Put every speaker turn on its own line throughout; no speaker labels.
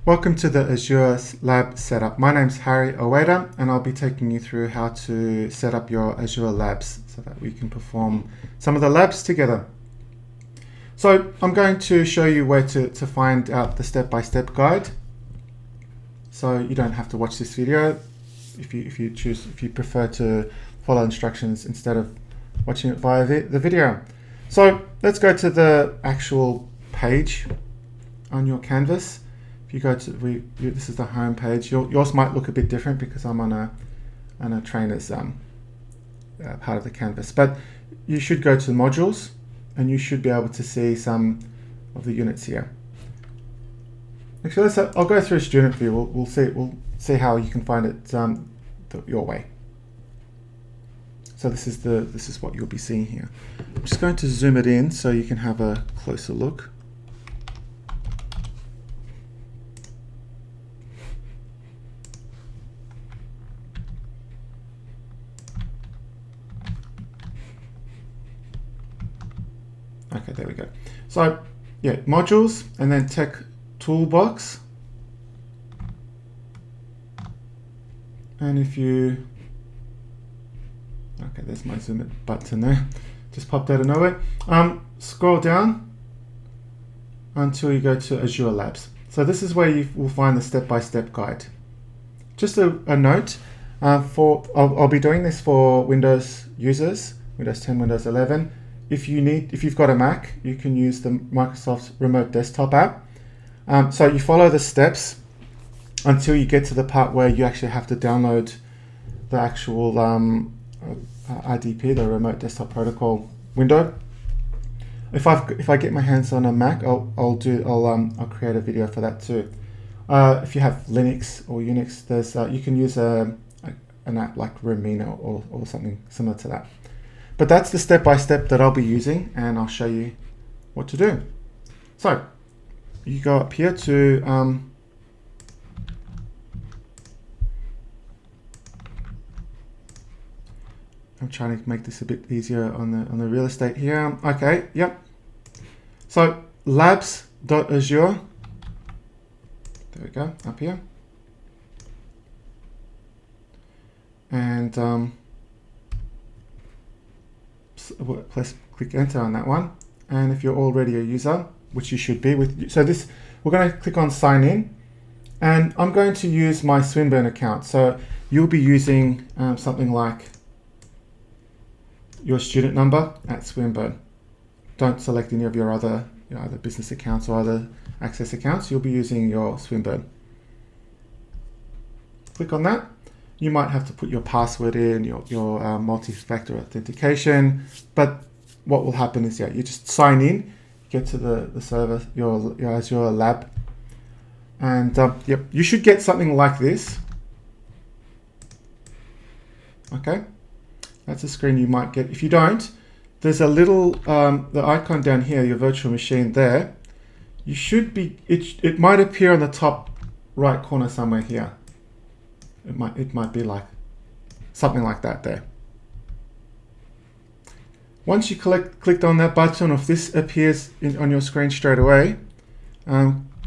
Welcome to the Azure Lab setup. My name's Harry Oweda and I'll be taking you through how to set up your Azure Labs so that we can perform some of the labs together. So I'm going to show you where to find out the step-by-step guide. So you don't have to watch this video if you prefer to follow instructions instead of watching it via the video. So let's go to the actual page on your canvas. If you go to this is the home page. Yours might look a bit different because I'm on a trainer's part of the canvas. But you should go to modules, and you should be able to see some of the units here. Actually, I'll go through student view. We'll see how you can find it your way. So this is what you'll be seeing here. I'm just going to zoom it in so you can have a closer look. Okay, there we go. So yeah, modules and then tech toolbox. And if you, okay, there's my zoom it button there. Just popped out of nowhere. Scroll down until you go to Azure Labs. So this is where you will find the step-by-step guide. Just a note, I'll be doing this for Windows users, Windows 10, Windows 11. If you've got a Mac, you can use the Microsoft Remote Desktop app. So you follow the steps until you get to the part where you actually have to download the actual IDP, the Remote Desktop Protocol window. If I get my hands on a Mac, I'll create a video for that too. If you have Linux or Unix, there's you can use an app like Rumina or something similar to that. But that's the step-by-step that I'll be using, and I'll show you what to do. So you go up here to I'm trying to make this a bit easier on the real estate here. Okay, yep. So labs.azure. There we go, up here. And let's click enter on that one. And if you're already a user, which you should be we're going to click on sign in, and I'm going to use my Swinburne account. So you'll be using something like your student number at Swinburne. Don't select any of your other either business accounts or other access accounts. You'll be using your Swinburne. Click on that. You might have to put your password in, your multi-factor authentication, but what will happen is you just sign in, get to the server, your Azure Lab, and yep, you should get something like this. Okay, that's a screen you might get. If you don't, there's a little the icon down here, your virtual machine there. You should be it might appear on the top right corner somewhere here. It might be like something like that there. Once you clicked on that button, if this appears on your screen straight away,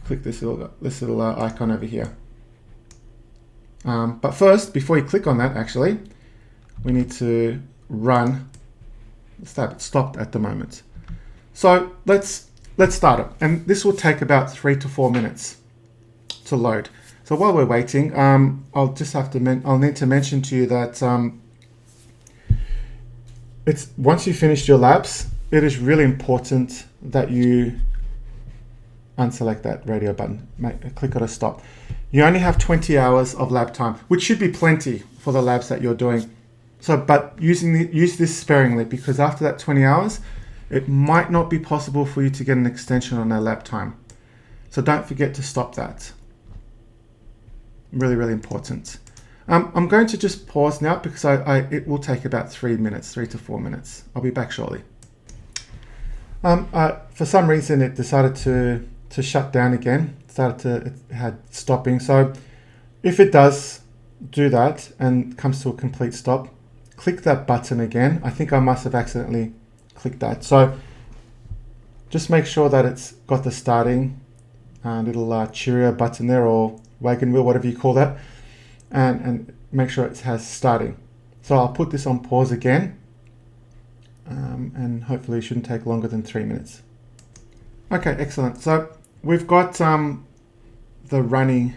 click this little icon over here. But first, before you click on that, actually, we need to run. It's stopped at the moment. So let's start it, and this will take about 3 to 4 minutes to load. So while we're waiting, I'll need to mention to you that once you've finished your labs, it is really important that you unselect that radio button. Click on a stop. You only have 20 hours of lab time, which should be plenty for the labs that you're doing. So, but use this sparingly, because after that 20 hours, it might not be possible for you to get an extension on that lab time. So don't forget to stop that. Really, really important. I'm going to just pause now because it will take about 3 to 4 minutes. I'll be back shortly. For some reason, it decided to shut down again. It had stopping. So if it does do that and comes to a complete stop, click that button again. I think I must have accidentally clicked that. So just make sure that it's got the starting little Cheerio button there, or wagon wheel, whatever you call that, and make sure it has starting. So I'll put this on pause again, and hopefully it shouldn't take longer than 3 minutes. Okay, excellent. So we've got the running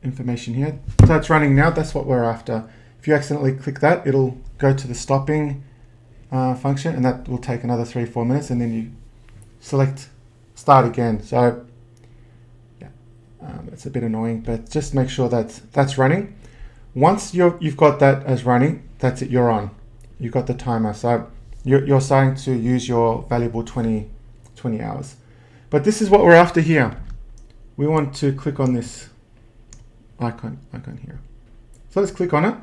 information here. So it's running now, that's what we're after. If you accidentally click that, it'll go to the stopping function, and that will take another 3-4 minutes, and then you select start again. So yeah, it's a bit annoying, but just make sure that that's running. Once you've got that as running, that's it, you're on. You've got the timer, so you're starting to use your valuable 20 hours. But this is what we're after here. We want to click on this icon here. So let's click on it,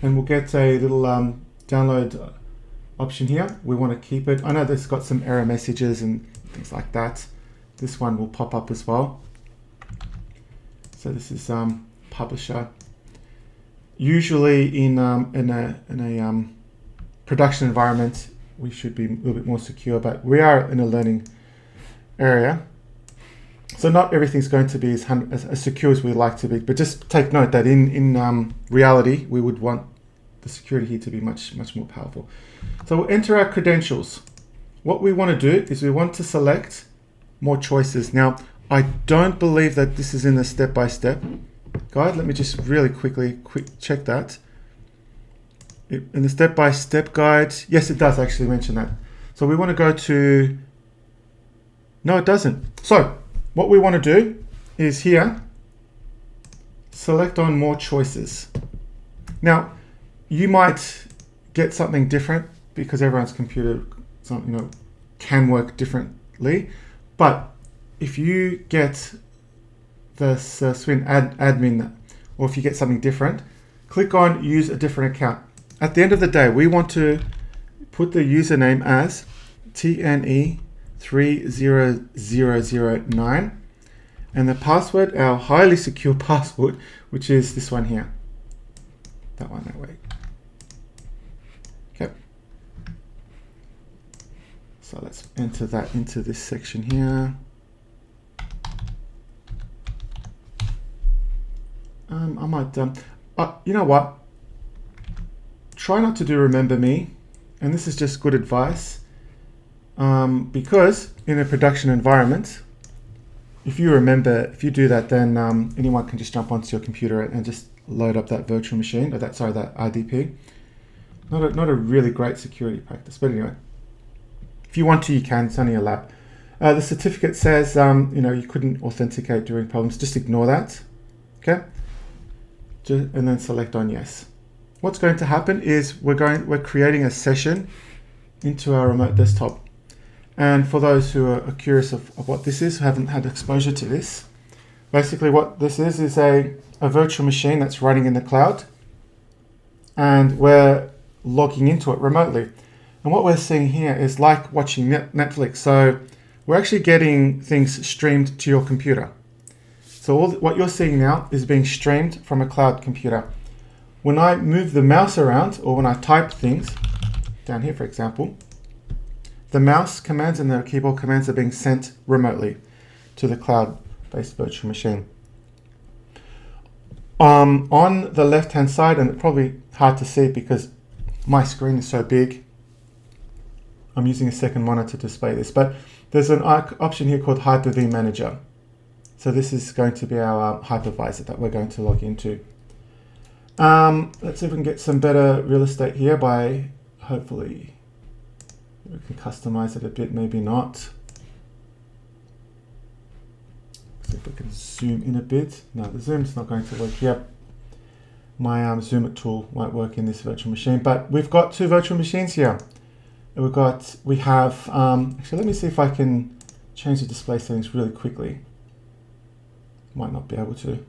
and we'll get a little download option here. We want to keep it. I know this got some error messages and things like that. This one will pop up as well. So this is publisher. Usually in a production environment, we should be a little bit more secure, but we are in a learning area. So not everything's going to be as secure as we'd like to be, but just take note that in reality, we would want the security here to be much more powerful. So we'll enter our credentials. What we want to do is we want to select more choices. Now, I don't believe that this is in the step-by-step guide. Let me just really quick check that. In the step-by-step guide, yes, it does actually mention that. So we want to go to, no, it doesn't. So what we want to do is here, select on more choices. Now, you might get something different because everyone's computer can work differently. But if you get the Swin admin, or if you get something different, click on use a different account. At the end of the day, we want to put the username as TNE30009, and the password, our highly secure password, which is this one here. That one that way. Okay. So let's enter that into this section here. I might, you know what? Try not to do remember me, and this is just good advice, because in a production environment, if you do that, then anyone can just jump onto your computer and just load up that virtual machine, or that IDP. Not a really great security practice, but anyway, if you want to, you can. It's only a lab. The certificate says you couldn't authenticate during problems. Just ignore that. Okay, and then select on yes. What's going to happen is we're creating a session into our remote desktop. And for those who are curious of what this is, who haven't had exposure to this, basically what this is a virtual machine that's running in the cloud, and we're logging into it remotely. And what we're seeing here is like watching Netflix. So we're actually getting things streamed to your computer. So what you're seeing now is being streamed from a cloud computer. When I move the mouse around, or when I type things, down here for example, the mouse commands and the keyboard commands are being sent remotely to the cloud-based virtual machine. On the left-hand side, and it's probably hard to see because my screen is so big, I'm using a second monitor to display this, but there's an option here called Hyper-V Manager. So this is going to be our hypervisor that we're going to log into. Let's see if we can get some better real estate here by, hopefully, we can customize it a bit, maybe not. See if we can zoom in a bit. No, the zoom's not going to work here. My zoom tool won't work in this virtual machine, but we've got two virtual machines here. We have, actually, let me see if I can change the display settings really quickly. Might not be able to.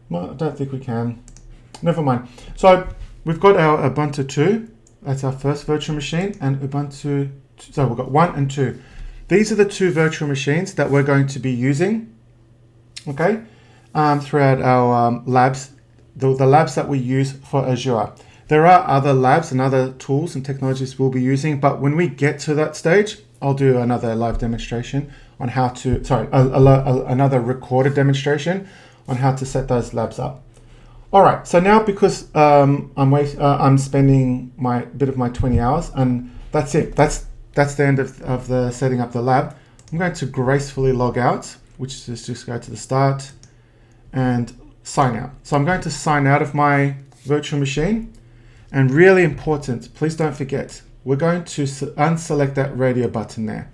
Well, I don't think we can. Never mind. So we've got our Ubuntu 2. That's our first virtual machine, and Ubuntu. So we've got 1 and 2. These are the two virtual machines that we're going to be using. Okay, throughout our labs the labs that we use for Azure. There are other labs and other tools and technologies we'll be using, but when we get to that stage, I'll do another live demonstration on how to, another recorded demonstration on how to set those labs up. All right, so now because I'm spending my bit of my 20 hours, and that's it. That's the end of the setting up the lab. I'm going to gracefully log out, which is just go to the start and sign out. So I'm going to sign out of my virtual machine. And really important, please don't forget, we're going to unselect that radio button there.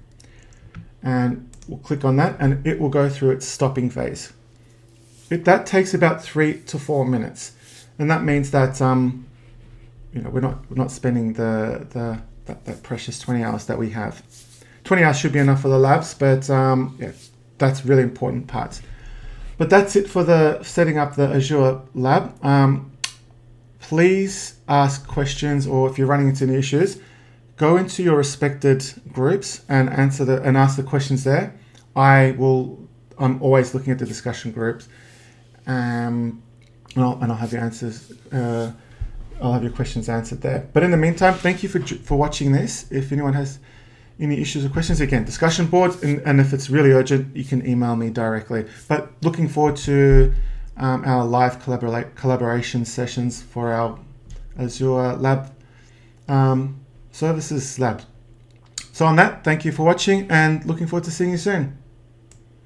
And we'll click on that and it will go through its stopping phase. That takes about 3 to 4 minutes. And that means that we're not spending that precious 20 hours that we have. 20 hours should be enough for the labs, but yeah, that's really important part. But that's it for the setting up the Azure lab. Please ask questions, or if you're running into any issues, go into your respected groups and ask the questions there. I'm always looking at the discussion groups, and I'll have your answers. I'll have your questions answered there. But in the meantime, thank you for watching this. If anyone has any issues or questions, again, discussion boards, and if it's really urgent, you can email me directly. But looking forward to our live collaboration sessions for our Azure Lab Services Lab. So on that, thank you for watching and looking forward to seeing you soon.